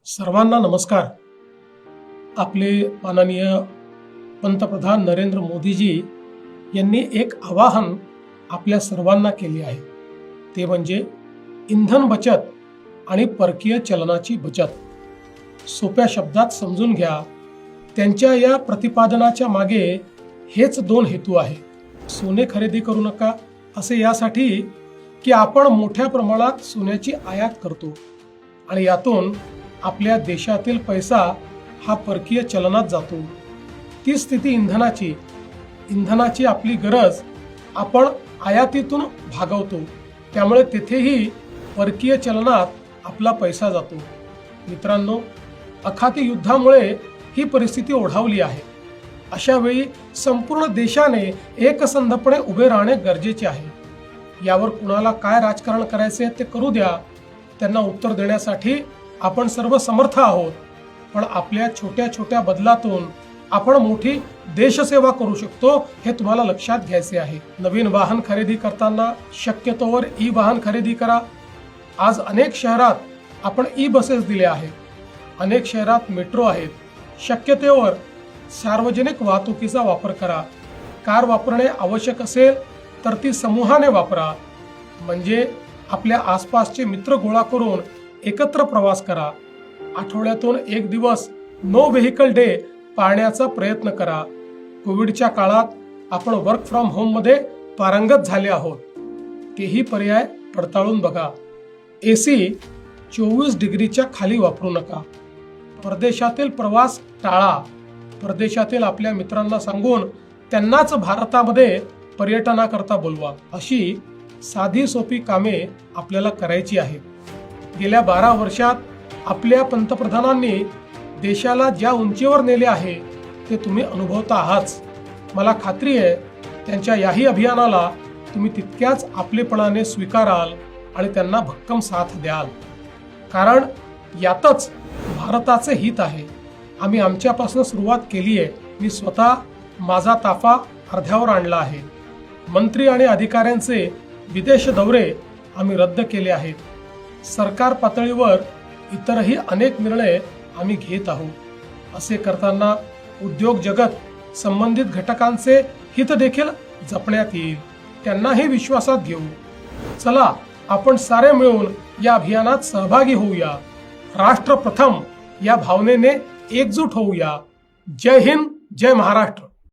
सर्वांना नमस्कार। आपले माननीय पंतप्रधान नरेंद्र मोदीजी यांनी एक आवाहन आपल्या सर्वांना केले आहे, ते म्हणजे इंधन बचत आणि परकीय चलनाची बचत। सोप्या शब्दात समजून घ्या, त्यांच्या या प्रतिपादनाच्या मागे हेच दोन हेतू आहेत। सोने खरेदी करू नका असे यासाठी की आपण मोठ्या प्रमाणात सोन्याची आयात करतो आणि यातून आपल्या देशातील पैसा हा परकीय चलनात जातो। ती स्थिती इंधनाची आपली गरज आपण आयातीतून भागवतो, त्यामुळे तेथेही परकीय चलनात आपला पैसा जातो। मित्रांनो, अखाती युद्धामुळे ही परिस्थिती ओढावली आहे। अशा वेळी संपूर्ण देशाने एकसंधपणे उभे राहणे गरजेचे आहे। यावर कुणाला काय राजकारण करायचे ते करू द्या, त्यांना उत्तर देण्यासाठी आपण सर्व समर्थ आहोत। पण आपल्या छोट्या छोट्या बदलातून आपण मोठी देशसेवा करू शकतो, हे तुम्हाला लक्षात घ्यायचे आहे। नवीन वाहन खरेदी करताना शक्यतोवर ई वाहन खरेदी करा। आज अनेक शहरात आपण ई बसेस दिले आहेत, अनेक शहरात मेट्रो आहेत। शक्यतोवर सार्वजनिक वाहतुकीचा वापर करा। कार वापरणे आवश्यक असेल तर ती समूहाने वापरा, म्हणजे आपल्या आसपासचे मित्र गोळा करून एकत्र प्रवास करा। आठवड्यातून एक दिवस नो व्हेकल डे पाळण्याचा प्रयत्न करा। कोविडच्या काळात आपण वर्क फ्रॉम होम मध्ये पारंगत झाले आहोत, तेही पर्याय पडताळून बघा। एसी 24 डिग्रीच्या खाली वापरू नका। परदेशातील प्रवास टाळा। परदेशातील आपल्या मित्रांना सांगून त्यांनाच भारतामध्ये पर्यटनाकरता बोलवा। अशी साधी सोपी कामे आपल्याला करायची आहेत। गेल्या 12 वर्षात आपल्या पंतप्रधानांनी देशाला ज्या उंचीवर नेले आहे ते तुम्ही अनुभवता आहात। मला खात्री आहे त्यांच्या याही अभियानाला तुम्ही तितक्याच आपलेपणाने स्वीकाराल आणि त्यांना भक्कम साथ द्याल, कारण यातच भारताचे हित आहे। आम्ही आमच्यापासून सुरुवात केली आहे। मी स्वतः माझा ताफा अर्ध्यावर आणला आहे। मंत्री आणि अधिकाऱ्यांचे विदेश दौरे आम्ही रद्द केले आहेत। सरकार पातळीवर इतरही अनेक निर्णय आम्ही घेत आहोत। असे करताना उद्योग जगत संबंधित घटकांचे हित देखील जपण्यात येईल, त्यांनाही विश्वासात घेऊ। चला, आपण सारे मिळून या अभियानात सहभागी होऊया। राष्ट्र प्रथम या भावनेने एकजूट होऊया। जय हिंद, जय महाराष्ट्र।